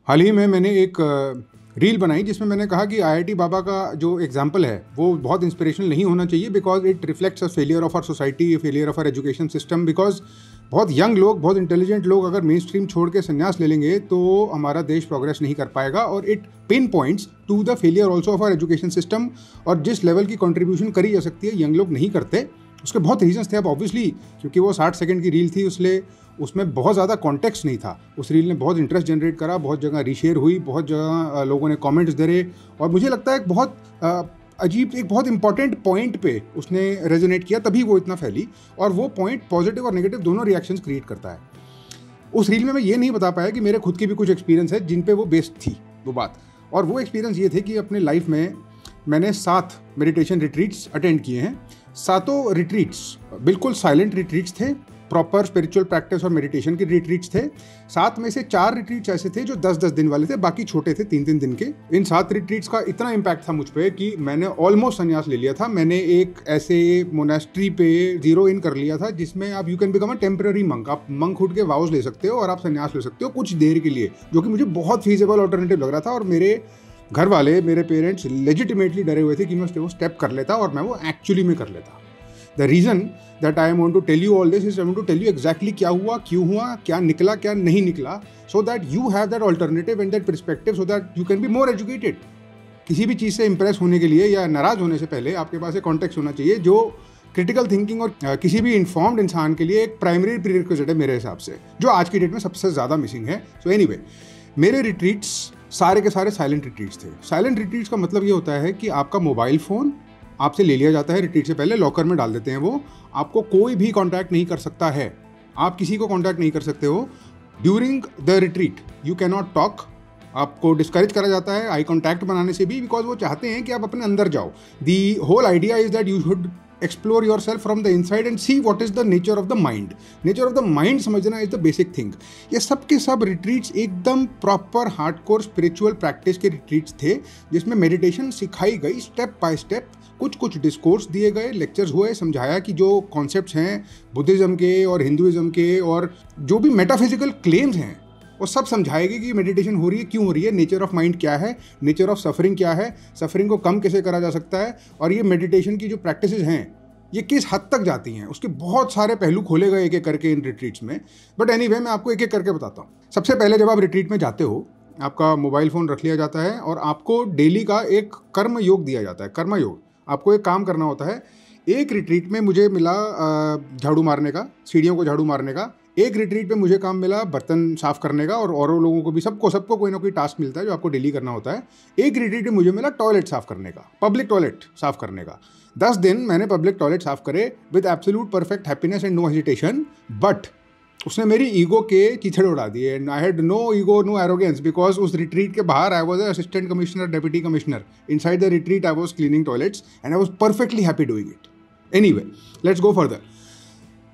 हाल ही में मैंने एक रील बनाई जिसमें मैंने कहा कि आईआईटी बाबा का जो एग्जाम्पल है वो बहुत इंस्पिरेशनल नहीं होना चाहिए because it reflects a failure of our society, failure of our education system. Because बहुत यंग लोग, बहुत इंटेलिजेंट लोग अगर मेन स्ट्रीम छोड़ के संन्यास ले लेंगे तो हमारा देश प्रोग्रेस नहीं कर पाएगा और it pin points to the failure also of our education system. और जिस लेवल की कंट्रीब्यूशन करी जा सकती है यंग लोग नहीं करते, उसके बहुत रीजंस थे। अब ऑब्वियसली क्योंकि वो 60 सेकंड की रील थी इसलिए उसमें बहुत ज़्यादा कॉन्टेक्स्ट नहीं था। उस रील ने बहुत इंटरेस्ट जनरेट करा, बहुत जगह रीशेयर हुई, बहुत जगह लोगों ने कमेंट्स दे और मुझे लगता है एक बहुत अजीब, एक बहुत इंपॉर्टेंट पॉइंट पे उसने रेजोनेट किया, तभी वो इतना फैली। और वो पॉइंट पॉजिटिव और नेगेटिव दोनों रिएक्शंस क्रिएट करता है। उस रील में मैं ये नहीं बता पाया कि मेरे खुद की भी कुछ एक्सपीरियंस है जिन पे वो बेस्ड थी वो बात। और वो एक्सपीरियंस ये थे कि अपने लाइफ में मैंने 7 मेडिटेशन रिट्रीट्स अटेंड किए हैं। 7 रिट्रीट्स बिल्कुल साइलेंट रिट्रीट्स थे, प्रॉपर स्पिरिचुअल प्रैक्टिस और मेडिटेशन के रिट्रीट्स थे। 7 में से 4 रिट्रीट्स ऐसे थे जो 10-10 दिन वाले थे, बाकी छोटे थे 3-3 दिन के। इन 7 रिट्रीट्स का इतना इम्पैक्ट था मुझ पे कि मैंने ऑलमोस्ट संन्यास ले लिया था। मैंने एक ऐसे मोनेस्ट्री पे जीरो इन कर लिया था जिसमें आप you can become a temporary monk. आप मंक उठ के वाउस ले सकते हो और आप संन्यास ले सकते हो कुछ देर के लिए, जो कि मुझे बहुत फीजेबल ऑल्टरनेटिव लग रहा था। और मेरे घर वाले, मेरे पेरेंट्स लेजिटिमेटली डरे हुए थे कि मैं वो स्टेप कर लेता और मैं वो एक्चुअली में कर लेता। The reason that I want to tell you all this is I want to tell you exactly क्या हुआ, क्यों हुआ, क्या निकला, क्या नहीं निकला, so that you have that alternative and that perspective, so that you can be more educated. किसी भी चीज़ से इंप्रेस होने के लिए या नाराज़ होने से पहले आपके पास एक कॉन्टेक्स्ट होना चाहिए जो क्रिटिकल थिंकिंग और किसी भी इन्फॉर्म्ड इंसान के लिए एक प्राइमरी प्रीरिक्विजिट है मेरे हिसाब से, जो आज की डेट में सबसे ज़्यादा मिसिंग है। सो एनीवे, मेरे रिट्रीट्स सारे के सारे साइलेंट रिट्रीट्स थे। साइलेंट रिट्रीट्स का मतलब ये होता है कि आपका मोबाइल फ़ोन आपसे ले लिया जाता है, रिट्रीट से पहले लॉकर में डाल देते हैं वो। आपको कोई भी कांटेक्ट नहीं कर सकता है, आप किसी को कांटेक्ट नहीं कर सकते हो during the retreat. You can not talk, आपको डिस्करेज करा जाता है आई कांटेक्ट बनाने से भी, बिकॉज वो चाहते हैं कि आप अपने अंदर जाओ। The whole idea is that you should explore yourself from the inside and see what is the nature of the mind. Nature of the mind समझना इज द बेसिक थिंग। ये सब के सब रिट्रीट्स एकदम proper hardcore spiritual practice के retreats थे जिसमें meditation सिखाई गई स्टेप बाय स्टेप। कुछ डिस्कोर्स दिए गए, लेक्चर्स हुए, समझाया कि जो कॉन्सेप्ट्स हैं बुद्धिज़्म के और हिंदुइज्म के और जो भी मेटाफिजिकल क्लेम्स हैं वो सब समझाएगी कि मेडिटेशन हो रही है, क्यों हो रही है, नेचर ऑफ माइंड क्या है, नेचर ऑफ सफरिंग क्या है, सफरिंग को कम कैसे करा जा सकता है, और ये मेडिटेशन की जो प्रैक्टिसेस हैं ये किस हद तक जाती हैं। उसके बहुत सारे पहलू खोले गए एक एक करके इन रिट्रीट्स में। बट एनीवे, मैं आपको एक एक करके बताता हूँ। सबसे पहले जब आप रिट्रीट में जाते हो आपका मोबाइल फ़ोन रख लिया जाता है और आपको डेली का एक कर्म योग दिया जाता है। कर्म योग, आपको एक काम करना होता है। एक रिट्रीट में मुझे मिला झाड़ू मारने का, सीढ़ियों को झाड़ू मारने का। एक रिट्रीट पे मुझे काम मिला बर्तन साफ करने का, और लोगों को भी, सबको कोई ना कोई टास्क मिलता है जो आपको डेली करना होता है। एक रिट्रीट पे मुझे मिला टॉयलेट साफ करने का, पब्लिक टॉयलेट साफ करने का। 10 दिन मैंने पब्लिक टॉयलेट साफ करे with absolute perfect happiness and no hesitation. But उसने मेरी ईगो के चिथड़े उड़ा दिए। I had no ego, no arrogance, because उस रिट्रीट के बाहर I was assistant commissioner, deputy commissioner. Inside the retreat I was cleaning toilets and I was perfectly happy doing it. Anyway, let's go further.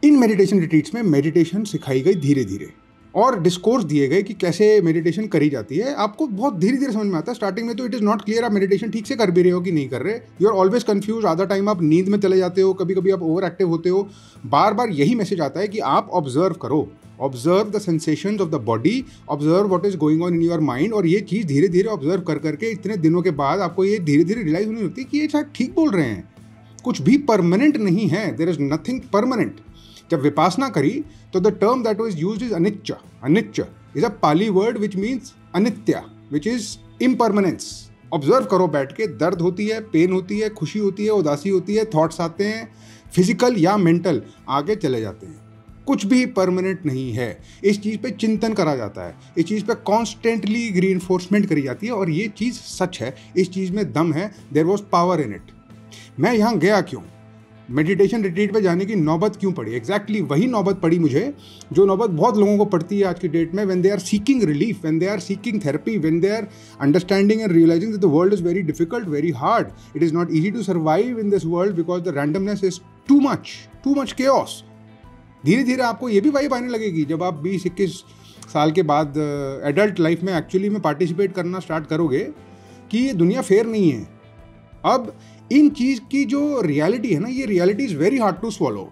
In meditation retreats में meditation सिखाई गई धीरे धीरे और discourse दिए गए कि कैसे मेडिटेशन करी जाती है। आपको बहुत धीरे धीरे समझ में आता है। स्टार्टिंग में तो इट इज़ नॉट क्लियर आप मेडिटेशन ठीक से कर भी रहे हो कि नहीं कर रहे। You are always confuse. आधा टाइम आप नींद में चले जाते हो, कभी कभी आप ओवर एक्टिव होते हो। बार बार यही मैसेज आता है कि आप ऑब्जर्व करो, observe the sensations of the body, observe what is going on in your mind. और ये चीज़ धीरे धीरे ऑब्जर्व कर करके इतने दिनों के बाद आपको ये धीरे धीरे रियलाइज होनी होती है कि ये शायद ठीक बोल रहे हैं, कुछ भी परमानेंट नहीं है, देयर इज नथिंग परमानेंट। जब विपासना करी तो the term that was used is anicca. Anicca is a Pali word which means anitya, which is impermanence. Observe करो बैठ के, दर्द होती है, पेन होती है, खुशी होती है, उदासी होती है, थॉट्स आते हैं, फिजिकल या मेंटल, आगे चले जाते हैं। कुछ भी परमानेंट नहीं है। इस चीज़ पे चिंतन करा जाता है, इस चीज़ पे कॉन्स्टेंटली रीइंफोर्समेंट करी जाती है और ये चीज़ सच है, इस चीज़ में दम है, there was power in it. मैं यहाँ गया क्यों, मेडिटेशन रिट्रीट पे जाने की नौबत क्यों पड़ी? एग्जैक्टली वही नौबत पड़ी मुझे जो नौबत बहुत लोगों को पड़ती है आज की डेट में, when they are seeking relief, when they are seeking therapy, when they are understanding and realizing that the world is very difficult, very hard, it is not easy to survive in this world because the randomness is too much chaos. धीरे धीरे आपको ये भी vibe आने लगेगी जब आप 20-21 साल के बाद एडल्ट लाइफ में एक्चुअली में पार्टिसिपेट करना स्टार्ट करोगे कि ये दुनिया फेयर नहीं है। अब इन चीज़ की जो रियलिटी है ना, ये reality is very hard to swallow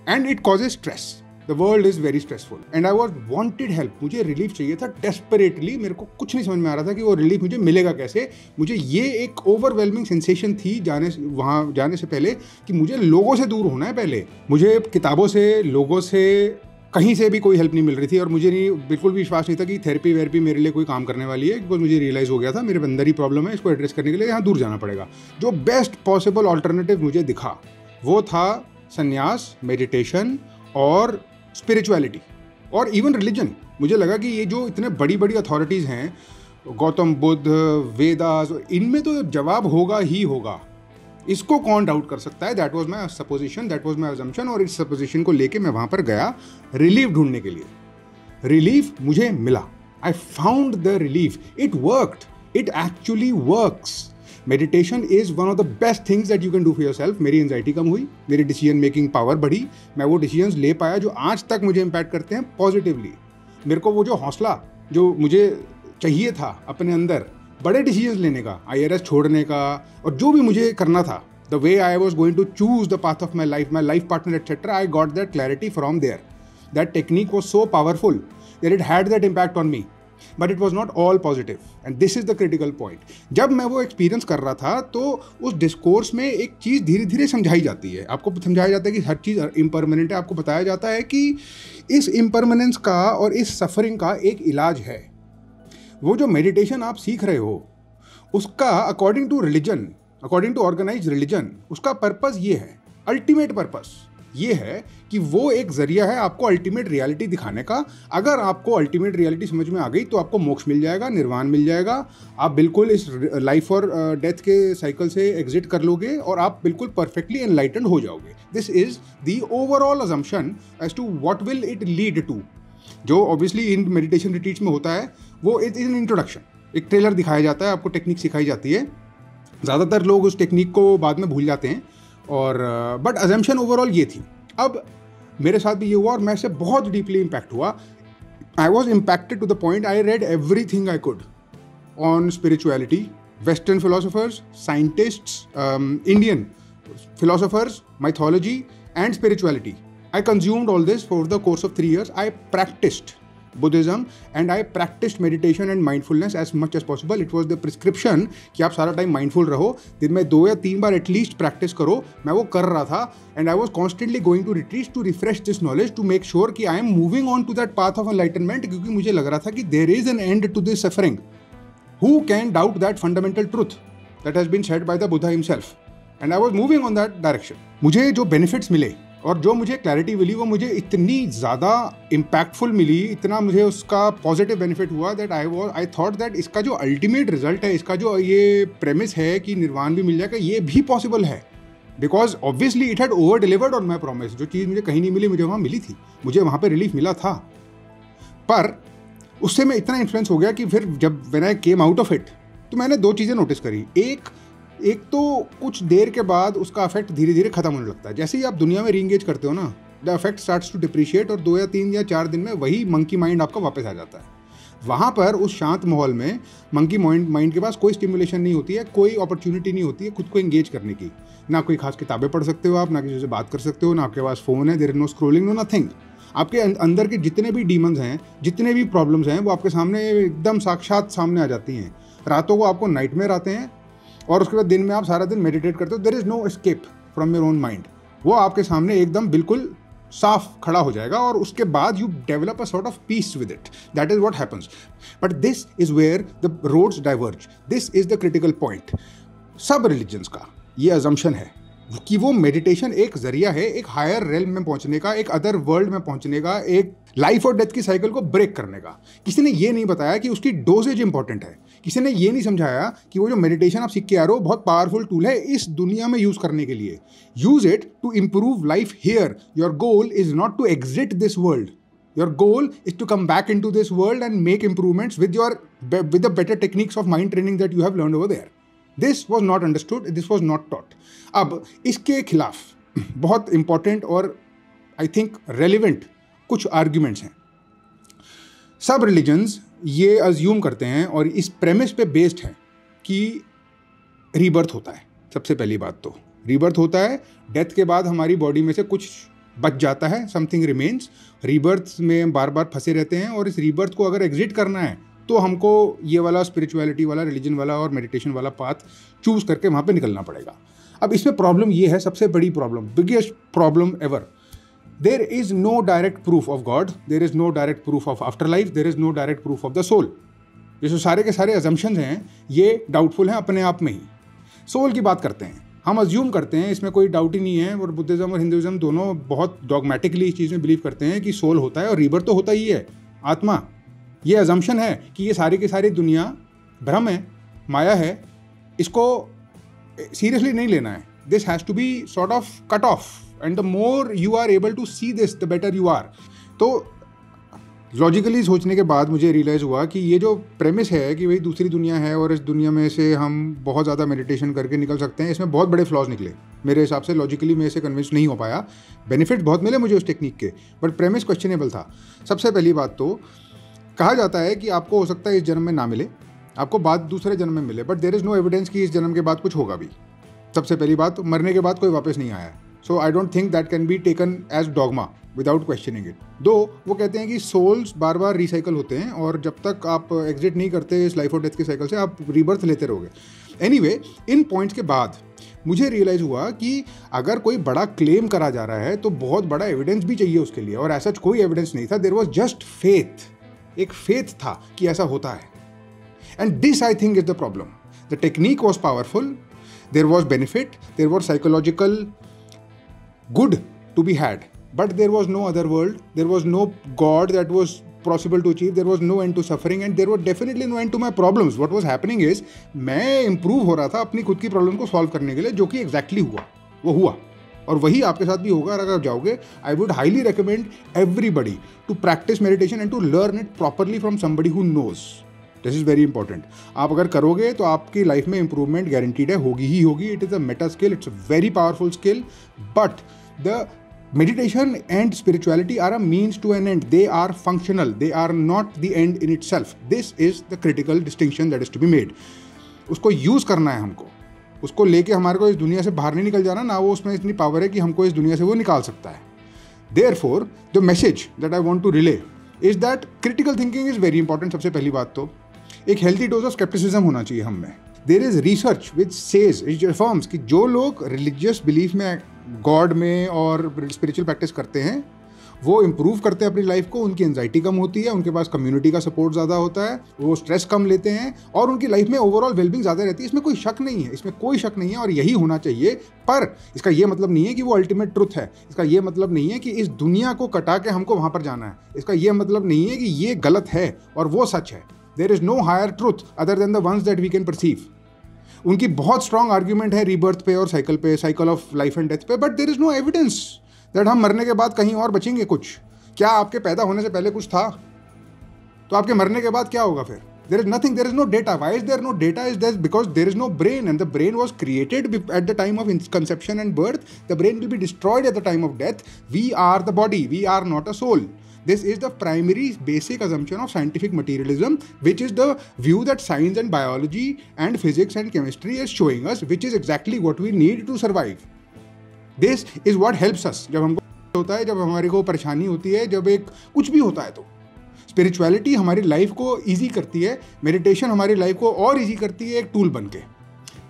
and it causes stress. The world is very stressful and I was wanted help, मुझे रिलीफ चाहिए था डेस्परेटली। मेरे को कुछ नहीं समझ में आ रहा था कि वो रिलीफ मुझे मिलेगा कैसे। मुझे ये एक ओवरवेलमिंग सेंसेशन थी वहाँ जाने से पहले कि मुझे लोगों से दूर होना है। पहले मुझे किताबों से, लोगों से, कहीं से भी कोई हेल्प नहीं मिल रही थी और मुझे बिल्कुल भी विश्वास नहीं था कि थेरेपी वेरेपी मेरे लिए कोई काम करने वाली है, बिकॉज मुझे रियलाइज़ हो गया था मेरे अंदर ही प्रॉब्लम है, इसको एड्रेस करने के लिए यहाँ दूर जाना पड़ेगा। जो बेस्ट पॉसिबल ऑल्टरनेटिव मुझे दिखा वो था संन्यास, मेडिटेशन और स्पिरिचुअलिटी और इवन रिलीजन। मुझे लगा कि ये जो इतने बड़ी बड़ी अथॉरिटीज़ हैं, गौतम बुद्ध, वेदास, इनमें तो जवाब होगा ही होगा, इसको कौन डाउट कर सकता है। That was my supposition, that was my assumption. और इस सपोजिशन को लेके मैं वहाँ पर गया रिलीफ ढूंढने के लिए। रिलीफ मुझे मिला, I found the relief, it worked, it actually works. Meditation is one of the best things that you can do for your self. मेरी एंजाइटी कम हुई, मेरी डिसीजन मेकिंग पावर बढ़ी, मैं वो डिसीजंस ले पाया जो आज तक मुझे इम्पैक्ट करते हैं पॉजिटिवली। मेरे को वो जो हौसला जो मुझे चाहिए था अपने अंदर बड़े डिसीजंस लेने का, IRS छोड़ने का, और जो भी मुझे करना था, the way I was going to choose the path of my life partner etcetera, I got that clarity from there. That technique was so powerful that it had that impact on me, but it was not all positive and this is the critical point. जब मैं वो experience कर रहा था तो उस discourse में एक चीज़ धीरे धीरे समझाई जाती है, आपको समझाया जाता है कि हर चीज़ इम्परमानेंट है, आपको बताया जाता है कि इस इम्परमानेंस का और इस सफरिंग का एक इलाज है। वो जो मेडिटेशन आप सीख रहे हो उसका according to religion, according to organise religion, उसका पर्पस ये है, अल्टीमेट पर्पस ये है कि वो एक जरिया है आपको अल्टीमेट रियलिटी दिखाने का। अगर आपको अल्टीमेट रियलिटी समझ में आ गई तो आपको मोक्ष मिल जाएगा, निर्वाण मिल जाएगा, आप बिल्कुल इस लाइफ और डेथ के साइकिल से एग्जिट कर लोगे और आप बिल्कुल परफेक्टली एनलाइटेंड हो जाओगे। This is the overall assumption as to what will it lead to. जो ऑब्वियसली इन मेडिटेशन रिट्रीट्स में होता है वो इट इज एन इंट्रोडक्शन, एक ट्रेलर दिखाया जाता है, आपको टेक्निक सिखाई जाती है। ज़्यादातर लोग उस टेक्निक को बाद में भूल जाते हैं और बट अजम्पशन ओवरऑल ये थी। अब मेरे साथ भी ये हुआ और मैं से बहुत डीपली इम्पैक्ट हुआ। I was impacted to the point I read everything I could on spirituality, western philosophers, scientists, Indian philosophers, mythology and spirituality. I consumed all this for the course of 3 years. I practiced Buddhism and I practiced meditation and mindfulness as much as possible. It was the prescription कि आप सारा time mindful रहो, दिन में 2 या 3 बार at least practice करो। मैं वो कर रहा था and I was constantly going to retreat to refresh this knowledge, to make sure कि I am moving on to that path of enlightenment, क्योंकि मुझे लग रहा था कि there is an end to this suffering. Who can doubt that fundamental truth that has been said by the Buddha himself? And I was moving on that direction. मुझे जो benefits मिले और जो मुझे क्लैरिटी मिली वो मुझे इतनी ज़्यादा इम्पैक्टफुल मिली, इतना मुझे उसका पॉजिटिव बेनिफिट हुआ दैट आई थॉट दैट इसका जो अल्टीमेट रिजल्ट है, इसका जो ये प्रेमिस है कि निर्वाण भी मिल जाएगा, ये भी पॉसिबल है। Because obviously it had over delivered on my promise. जो चीज़ मुझे कहीं नहीं मिली मुझे वहाँ मिली थी, मुझे वहाँ पर रिलीफ मिला था। पर उससे मैं इतना इन्फ्लुएंस हो गया कि फिर जब when I came out of it तो मैंने 2 चीज़ें नोटिस करी। एक तो कुछ देर के बाद उसका इफेक्ट धीरे धीरे खत्म होने लगता है। जैसे ही आप दुनिया में रीएंगेज करते हो ना, the effect starts to depreciate और 2 या 3 या 4 दिन में वही मंकी माइंड आपका वापस आ जाता है। वहाँ पर उस शांत माहौल में मंकी माइंड के पास कोई स्टिमुलेशन नहीं होती है, कोई अपॉर्चुनिटी नहीं होती है खुद को एंगेज करने की। ना कोई खास किताबें पढ़ सकते हो आप, ना किसी से बात कर सकते हो, ना आपके पास फ़ोन है, there is no scrolling, no nothing. आपके अंदर के जितने भी डीमंस हैं, जितने भी प्रॉब्लम्स हैं, वो आपके सामने एकदम साक्षात सामने आ जाती हैं। रातों को आपको नाइटमेयर आते हैं और उसके बाद दिन में आप सारा दिन मेडिटेट करते हो। There is no escape from your own mind. वो आपके सामने एकदम बिल्कुल साफ खड़ा हो जाएगा और उसके बाद you develop a sort of peace with it. That is what happens. But this is where the roads diverge. This is the critical point. सब रिलीजन्स का ये अजम्पशन है कि वो मेडिटेशन एक जरिया है एक हायर रेल्म में पहुंचने का, एक अदर वर्ल्ड में पहुंचने का, एक लाइफ और डेथ की साइकिल को ब्रेक करने का। किसी ने ये नहीं बताया कि उसकी डोजेज इंपॉर्टेंट है। किसी ने ये नहीं समझाया कि वो जो मेडिटेशन आप सीख के आ रहे हो बहुत पावरफुल टूल है इस दुनिया में यूज करने के लिए। Use it to improve life here. Your goal is not to exit this world. Your goal is to come back into this world and make improvements with the better techniques of mind training that you have learned over there. This was not understood, this was not taught. अब इसके खिलाफ बहुत important और I think relevant कुछ arguments हैं। सब religions ये assume करते हैं और इस प्रेमिस पे बेस्ड है कि रीबर्थ होता है। सबसे पहली बात तो रीबर्थ होता है, डेथ के बाद हमारी बॉडी में से कुछ बच जाता है, समथिंग रिमेन्स, रीबर्थ में हम बार बार फंसे रहते हैं, और इस रीबर्थ को अगर एग्जिट करना है तो हमको ये वाला स्पिरिचुअलिटी वाला, रिलीजन वाला और मेडिटेशन वाला पाथ चूज करके वहाँ पे निकलना पड़ेगा। अब इसमें प्रॉब्लम ये है, सबसे बड़ी problem, biggest problem ever, there is no direct proof of God, there is no direct proof of afterlife, there is no direct proof of the soul. ये जो सारे के सारे अजम्पशंस हैं ये डाउटफुल हैं अपने आप में ही। सोल की बात करते हैं, हम अज्यूम करते हैं, इसमें कोई डाउट ही नहीं है, और बुद्धिज़्म और हिंदुज़्म दोनों बहुत डॉगमेटिकली इस चीज़ में बिलीव करते हैं कि सोल होता है और रीबर्थ तो होता ही है, आत्मा। ये अजम्पशन है कि ये सारी की सारी दुनिया भ्रम है, माया है, इसको सीरियसली नहीं लेना है। This has to be sort of cut off, and the more you are able to see this the better you are. तो लॉजिकली सोचने के बाद मुझे रियलाइज़ हुआ कि ये जो प्रेमिस है कि भाई दूसरी दुनिया है और इस दुनिया में से हम बहुत ज़्यादा मेडिटेशन करके निकल सकते हैं, इसमें बहुत बड़े फ्लॉज निकले मेरे हिसाब से। लॉजिकली मैं इसे कन्विंस नहीं हो पाया। बेनिफिट बहुत मिले मुझे उस टेक्निक के, बट प्रेमिस क्वेश्चनेबल था। सबसे पहली बात तो कहा जाता है कि आपको हो सकता है इस जन्म में ना मिले, आपको बाद दूसरे जन्म में मिले, but there is no evidence कि इस जन्म के बाद कुछ होगा भी। सबसे पहली बात, मरने के बाद कोई वापस नहीं आया। So I don't think that can be taken as dogma without questioning it. Though, वो कहते हैं कि सोल्स बार बार रिसाइकल होते हैं, और जब तक आप एग्जिट नहीं करते इस लाइफ और डेथ के साइकिल से, आप रीबर्थ लेते रहोगे। एनीवे, इन पॉइंट्स के बाद मुझे रियलाइज़ हुआ कि अगर कोई बड़ा क्लेम करा जा रहा है तो बहुत बड़ा एविडेंस भी चाहिए उसके लिए, और ऐसा कोई एविडेंस नहीं था। देयर वॉज जस्ट फेथ, एक फेथ था कि ऐसा होता है। And this I think is the problem. The technique was powerful, there was benefit, there was psychological good to be had, but there was no other world, there was no God that was possible to achieve, there was no end to suffering, and there was definitely no end to my problems. What was happening is मैं improve हो रहा था अपनी खुद की problem को solve करने के लिए, जो कि एग्जैक्टली हुआ, वो हुआ, और वही आपके साथ भी होगा अगर आप जाओगे। I would highly recommend everybody to practise meditation and to learn it properly from somebody who knows. This is very important. आप अगर करोगे तो आपकी लाइफ में इंप्रूवमेंट गारंटीड है, होगी ही होगी। It is a Meta skill, it's a very powerful skill, but the meditation and spirituality are a means to an end. They are functional, they are not the end in itself. This is the critical distinction that is to be made. उसको use करना है हमको, उसको लेके हमारे को इस दुनिया से बाहर नहीं निकल जाना, ना वो उसमें इतनी पावर है कि हमको इस दुनिया से वो निकाल सकता है। Therefore, the message that I want to relay is that critical thinking is very important। सबसे पहली बात तो एक हेल्थी डोज ऑफ स्केप्टिसिज्म होना चाहिए हम में। There is research which says, it affirms कि जो लोग रिलीजियस बिलीफ में, गॉड में और स्पिरिचुअल प्रैक्टिस करते हैं, वो इम्प्रूव करते हैं अपनी लाइफ को, उनकी एंजाइटी कम होती है, उनके पास कम्युनिटी का सपोर्ट ज़्यादा होता है, वो स्ट्रेस कम लेते हैं, और उनकी लाइफ में ओवरऑल वेलबींग ज़्यादा रहती है। इसमें कोई शक नहीं है, इसमें कोई शक नहीं है, और यही होना चाहिए। पर इसका ये मतलब नहीं है कि वो अल्टीमेट ट्रुथ है, इसका ये मतलब नहीं है कि इस दुनिया को कटा के हमको वहाँ पर जाना है, इसका ये मतलब नहीं है कि ये गलत है और वो सच है। There is no higher truth other than the ones that we can perceive. उनकी बहुत स्ट्रॉन्ग आर्ग्यूमेंट है रीबर्थ पे और साइकिल पे, cycle of life and death पे, but there is no evidence that हम मरने के बाद कहीं और बचेंगे कुछ। क्या आपके पैदा होने से पहले कुछ था? तो आपके मरने के बाद क्या होगा फिर? There is nothing, there is no data. Why is there no data? Is that because there is no brain, and the brain was created at the time of conception and birth. The brain will be destroyed at the time of death. We are the body, we are not a soul. This is the primary basic assumption of scientific materialism, which is the view that science and biology and physics and chemistry is showing us, which is exactly what we need to survive. This is what helps us. जब हमको होता है, जब हमारे को परेशानी होती है, जब एक कुछ भी होता है, तो स्पिरिचुअलिटी हमारी लाइफ को ईजी करती है, मेडिटेशन हमारी लाइफ को और ईजी करती है एक टूल बन के।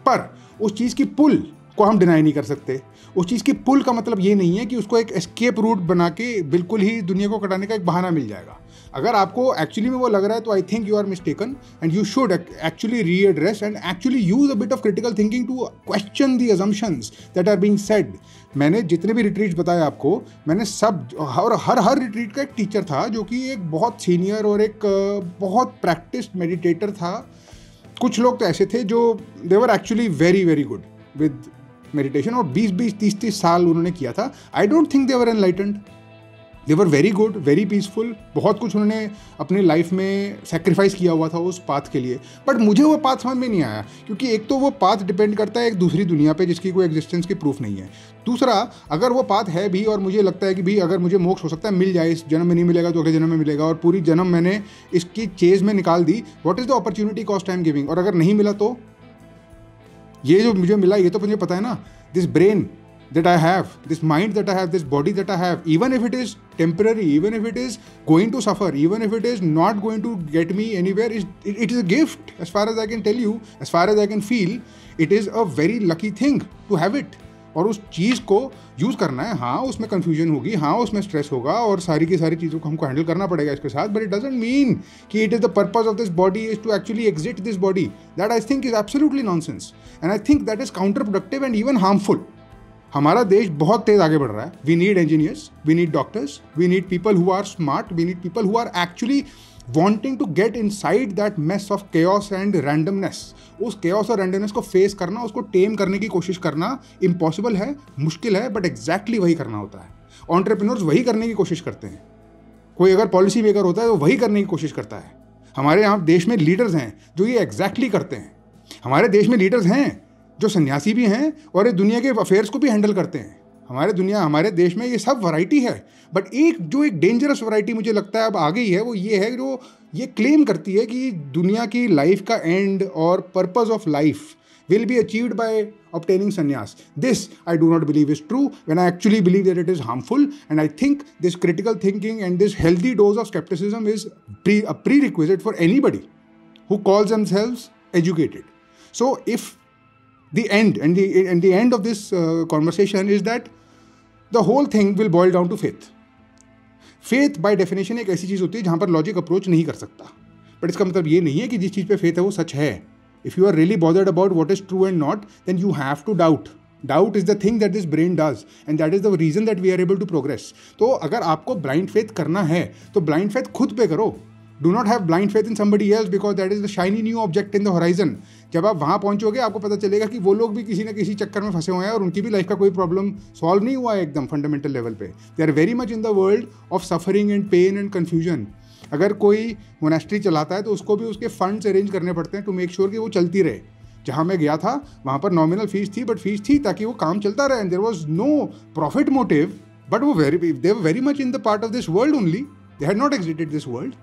पर उस चीज़ की पुल को हम डिनाई नहीं कर सकते। उस चीज़ की पुल का मतलब ये नहीं है कि उसको एक एस्केप रूट बना के बिल्कुल ही दुनिया को कटाने का एक बहाना मिल जाएगा। अगर आपको एक्चुअली में वो लग रहा है, तो I think you are mistaken, and you should actually readdress and actually use a bit of critical thinking to question the assumptions that are being said. मैंने जितने भी रिट्रीट्स बताए आपको, मैंने सब, और हर रिट्रीट का एक टीचर था जो कि एक बहुत सीनियर और एक बहुत प्रैक्टिस्ड मेडिटेटर था। कुछ लोग तो ऐसे थे जो they were actually very very good with meditation, और 20-20, 30-30 साल उन्होंने किया था। I don't think they were enlightened, they were very good, very peaceful. बहुत कुछ उन्होंने अपनी लाइफ में सेक्रीफाइस किया हुआ था उस पाथ के लिए, बट मुझे वो पाथ समझ में नहीं आया, क्योंकि एक तो वो पाथ डिपेंड करता है एक दूसरी दुनिया पे जिसकी कोई एग्जिस्टेंस की प्रूफ नहीं है। दूसरा, अगर वो पाथ है भी और मुझे लगता है कि भाई अगर मुझे मोक्ष हो सकता है मिल जाए, इस जन्म में नहीं मिलेगा तो अगले जन्म में मिलेगा, और पूरी जन्म मैंने इसकी चेज में निकाल दी, what is the opportunity cost I am giving? और अगर नहीं मिला तो ये जो मुझे मिला, ये तो मुझे पता है ना, this brain that I have, this mind that I have, this body that I have, even if it is temporary, even if it is going to suffer, even if it is not going to get me anywhere, it is a gift. As far as I can tell you, as far as I can feel, it is a very lucky thing to have it. और उस चीज़ को use करना है. हाँ, उसमें confusion होगी, हाँ उसमें स्ट्रेस होगा और सारी की सारी चीज़ों को हमको हैंडल करना पड़ेगा इसके साथ. बट इट डजंट मीन कि it is the purpose of this body is to actually exit this body. That I think is absolutely nonsense and I think that is counterproductive and even harmful. हमारा देश बहुत तेज आगे बढ़ रहा है. We need engineers, we need doctors, we need people who are smart, we need people who are actually wanting to get inside that mess of chaos and randomness. उस chaos और randomness को फेस करना, उसको टेम करने की कोशिश करना impossible है, मुश्किल है, बट एग्जैक्टली वही करना होता है. एंटरप्रेन्योर्स वही करने की कोशिश करते हैं. कोई अगर पॉलिसी मेकर होता है तो वही करने की कोशिश करता है. हमारे यहाँ देश में लीडर्स हैं जो ये एग्जैक्टली करते हैं. हमारे देश में लीडर्स हैं जो सन्यासी भी हैं और ये दुनिया के अफेयर्स को भी हैंडल करते हैं. हमारे देश में ये सब वैरायटी है. बट एक डेंजरस वैरायटी मुझे लगता है अब आ गई है, वो ये है जो ये क्लेम करती है कि दुनिया की लाइफ का एंड और purpose of life will be achieved by obtaining sannyas. This I do not believe is true, when I actually believe that it is harmful, and I think this critical thinking and this healthy dose of skepticism is a prerequisite for anybody who calls themselves educated. So if the end of this conversation is that the whole thing will boil down to faith. Faith by definition एक ऐसी चीज़ होती है जहाँ पर logic approach नहीं कर सकता. But इसका मतलब ये नहीं है कि जिस चीज़ पे फेथ है वो सच है. If you are really bothered about what is true and not, then you have to doubt. Doubt is the thing that this brain does, and that is the reason that we are able to progress. तो अगर आपको blind faith करना है तो blind faith खुद पे करो. Do not have blind faith in somebody else because that is the shiny new object in the horizon. जब आप वहाँ पहुँचोगे आपको पता चलेगा कि वो लोग भी किसी न किसी चक्कर में फंसे हुए हैं और उनकी भी लाइफ का कोई प्रॉब्लम सॉल्व नहीं हुआ है एकदम फंडामेंटल लेवल पे. They are very much in the world of suffering and pain and confusion. अगर कोई मोनेस्ट्री चलाता है तो उसको भी उसके फंड्स अरेंज करने पड़ते हैं टू मेक श्योर कि वो चलती रहे. जहाँ मैं गया था वहाँ पर नॉमिनल फीस थी, बट फीस थी ताकि वो काम चलता रहे. And there was no profit motive, but they were very much in the part of this world only. They had not exited this world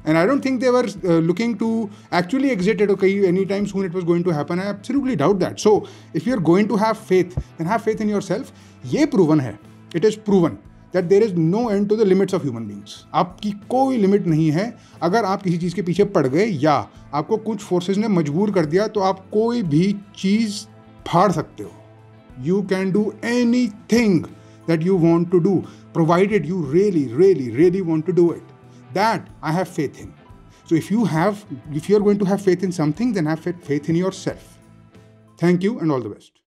and I don't think they were looking to actually exit it any time soon. It was going to happen. I absolutely doubt that. So if you are going to have faith, then have faith in yourself. ये proven है, it is proven that there is no end to the limits of human beings. आपकी कोई limit नहीं है. अगर आप किसी चीज़ के पीछे पड़ गए या आपको कुछ फोर्सेस ने मजबूर कर दिया तो आप कोई भी चीज़ फाड़ सकते हो. You can do anything that you want to do, provided you really, really, really want to do it. That I have faith in. So if you are going to have faith in something, then have faith in yourself. Thank you and all the best.